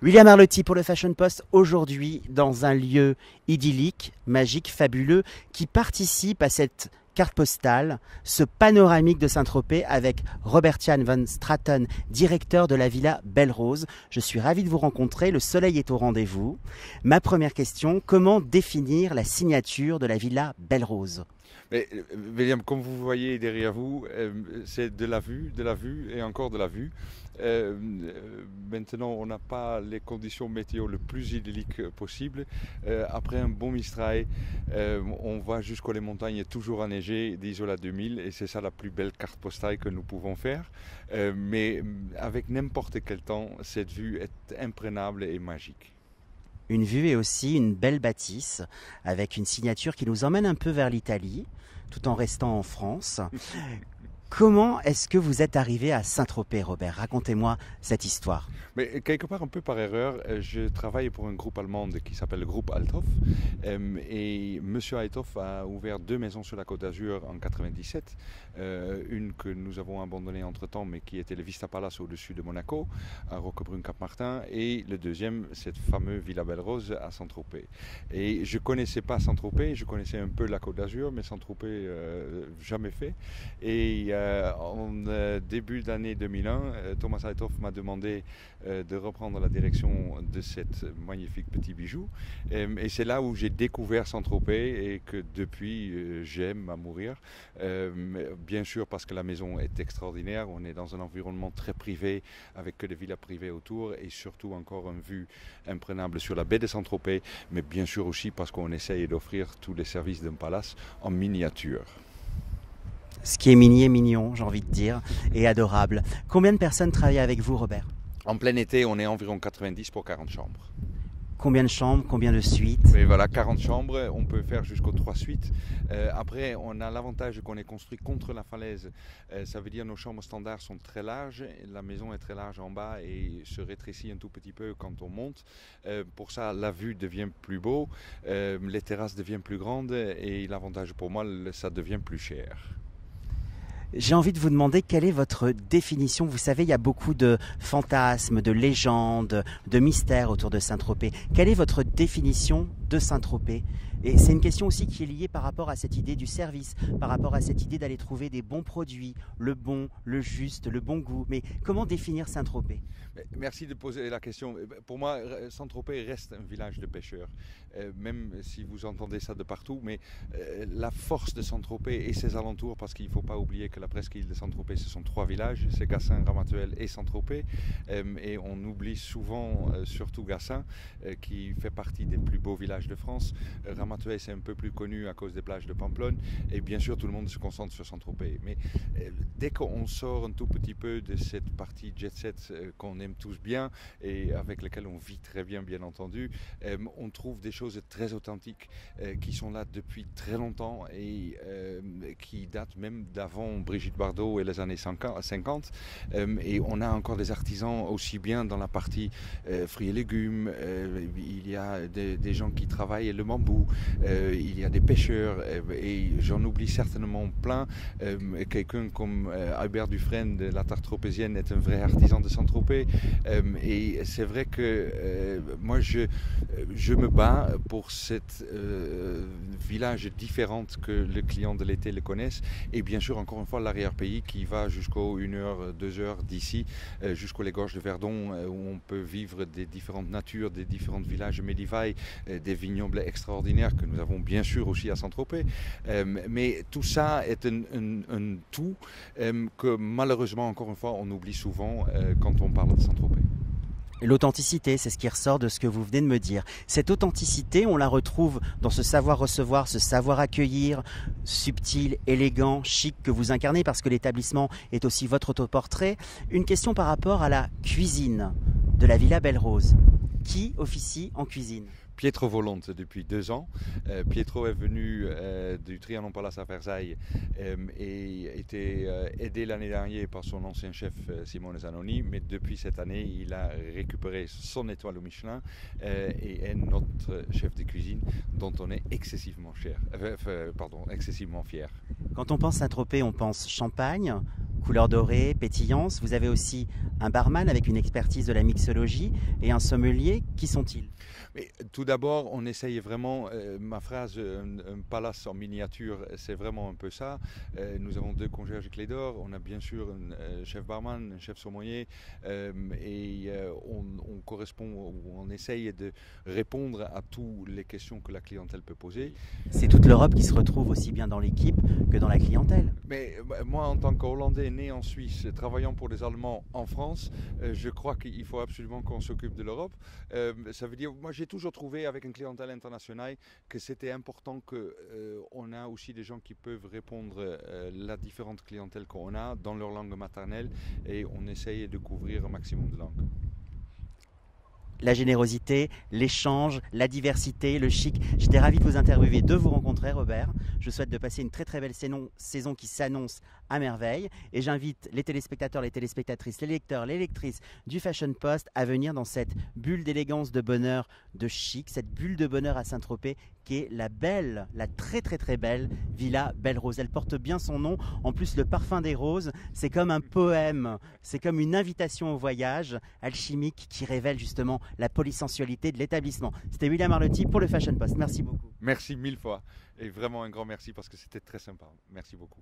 William Arlotti pour le Fashion Post, aujourd'hui dans un lieu idyllique, magique, fabuleux, qui participe à cette carte postale, ce panoramique de Saint-Tropez avec Robert-Jan van Straten, directeur de la Villa Belle Rose. Je suis ravi de vous rencontrer, le soleil est au rendez-vous. Ma première question, comment définir la signature de la Villa Belle Rose ? Mais, William, comme vous voyez derrière vous, c'est de la vue et encore de la vue. Maintenant, on n'a pas les conditions météo le plus idylliques possible. Après un bon Mistral, on voit jusqu'aux les montagnes toujours enneigées d'Isola 2000 et c'est ça la plus belle carte postale que nous pouvons faire. Mais avec n'importe quel temps, cette vue est imprenable et magique. Une vue et aussi une belle bâtisse avec une signature qui nous emmène un peu vers l'Italie tout en restant en France. Comment est-ce que vous êtes arrivé à Saint-Tropez, Robert? Racontez-moi cette histoire. Mais quelque part un peu par erreur, je travaille pour un groupe allemand qui s'appelle le groupe Althoff. Et Monsieur Althoff a ouvert 2 maisons sur la Côte d'Azur en 97. Une que nous avons abandonnée entre-temps, mais qui était le Vista Palace au-dessus de Monaco, à Roquebrune-Cap-Martin. Et le deuxième, cette fameuse Villa Belle Rose à Saint-Tropez. Et je ne connaissais pas Saint-Tropez, je connaissais un peu la Côte d'Azur, mais Saint-Tropez, jamais fait. Et en début d'année 2001, Thomas Althoff m'a demandé de reprendre la direction de cet magnifique petit bijou. Et c'est là où j'ai découvert Saint-Tropez et que depuis j'aime à mourir. Bien sûr parce que la maison est extraordinaire, on est dans un environnement très privé avec que des villas privées autour et surtout encore une vue imprenable sur la baie de Saint-Tropez, mais bien sûr aussi parce qu'on essaye d'offrir tous les services d'un palace en miniature. Ce qui est mini et mignon, j'ai envie de dire, et adorable. Combien de personnes travaillent avec vous, Robert? En plein été, on est environ 90 pour 40 chambres. Combien de chambres, combien de suites? Et voilà, 40 chambres, on peut faire jusqu'aux 3 suites. Après, on a l'avantage qu'on est construit contre la falaise. Ça veut dire que nos chambres standards sont très larges. La maison est très large en bas et se rétrécit un tout petit peu quand on monte. Pour ça, la vue devient plus beau, les terrasses deviennent plus grandes et l'avantage pour moi, ça devient plus cher. J'ai envie de vous demander quelle est votre définition. Vous savez, il y a beaucoup de fantasmes, de légendes, de mystères autour de Saint-Tropez. Quelle est votre définition de Saint-Tropez? Et c'est une question aussi qui est liée par rapport à cette idée du service, par rapport à cette idée d'aller trouver des bons produits, le bon, le juste, le bon goût. Mais comment définir Saint-Tropez? Merci de poser la question. Pour moi, Saint-Tropez reste un village de pêcheurs, même si vous entendez ça de partout. Mais la force de Saint-Tropez et ses alentours, parce qu'il ne faut pas oublier que la presqu'île de Saint-Tropez, ce sont 3 villages, c'est Gassin, Ramatuelle et Saint-Tropez. Et on oublie souvent, surtout Gassin, qui fait partie des plus beaux villages de France. Ramatuelle, c'est un peu plus connu à cause des plages de Pamplonne. Et bien sûr, tout le monde se concentre sur Saint-Tropez. Mais dès qu'on sort un tout petit peu de cette partie jet-set qu'on aime tous bien et avec lesquels on vit très bien, bien entendu, on trouve des choses très authentiques qui sont là depuis très longtemps et qui datent même d'avant Brigitte Bardot et les années 50. Et on a encore des artisans aussi bien dans la partie fruits et légumes. Il y a des gens qui travaillent le bambou. Il y a des pêcheurs et j'en oublie certainement plein. Quelqu'un comme Albert Dufresne de la tarte tropézienne est un vrai artisan de Saint-Tropez. Et c'est vrai que moi je me bats pour cette village différent que le client de l'été le connaisse et bien sûr encore une fois l'arrière-pays qui va jusqu'aux 1 heure, 2 heures d'ici, jusqu'aux les gorges de Verdon où on peut vivre des différentes natures, des différents villages médiévaux, des vignobles extraordinaires que nous avons bien sûr aussi à Saint-Tropez. Mais tout ça est un tout que malheureusement encore une fois on oublie souvent quand on parle de Saint-Tropez. L'authenticité, c'est ce qui ressort de ce que vous venez de me dire. Cette authenticité, on la retrouve dans ce savoir recevoir, ce savoir accueillir, subtil, élégant, chic que vous incarnez parce que l'établissement est aussi votre autoportrait. Une question par rapport à la cuisine de la Villa Belle Rose. Qui officie en cuisine? Pietro Volonte depuis 2 ans. Pietro est venu du Trianon Palace à Versailles et était aidé l'année dernière par son ancien chef Simone Zanoni, mais depuis cette année il a récupéré son étoile au Michelin et est notre chef de cuisine dont on est excessivement fier. Quand on pense Saint-Tropez, on pense champagne, Couleur dorée, pétillance. Vous avez aussi un barman avec une expertise de la mixologie et un sommelier. Qui sont-ils? Mais tout d'abord, on essaye vraiment, ma phrase, un palace en miniature, c'est vraiment un peu ça. Nous avons 2 concierges clés d'or, on a bien sûr un chef barman, un chef sommelier, et on correspond, ou on essaye de répondre à toutes les questions que la clientèle peut poser. C'est toute l'Europe qui se retrouve aussi bien dans l'équipe que dans la clientèle. Mais moi, en tant qu'Hollandais né en Suisse, travaillant pour des Allemands en France, je crois qu'il faut absolument qu'on s'occupe de l'Europe. Ça veut dire, moi j'ai toujours trouvé avec une clientèle internationale que c'était important qu'on a aussi des gens qui peuvent répondre la différente clientèle qu'on a dans leur langue maternelle, et on essaye de couvrir un maximum de langues. La générosité, l'échange, la diversité, le chic. J'étais ravi de vous interviewer, de vous rencontrer, Robert. Je souhaite de passer une très très belle saison qui s'annonce à merveille. Et j'invite les téléspectateurs, les téléspectatrices, les lecteurs, les lectrices du Fashion Post à venir dans cette bulle d'élégance, de bonheur, de chic, cette bulle de bonheur à Saint-Tropez qui est la belle, la très très très belle Villa Belle Rose. Elle porte bien son nom. En plus, le parfum des roses, c'est comme un poème, c'est comme une invitation au voyage alchimique qui révèle justement la polysensualité de l'établissement. C'était William Arlotti pour le Fashion Post. Merci beaucoup. Merci 1000 fois, et vraiment un grand merci parce que c'était très sympa. Merci beaucoup.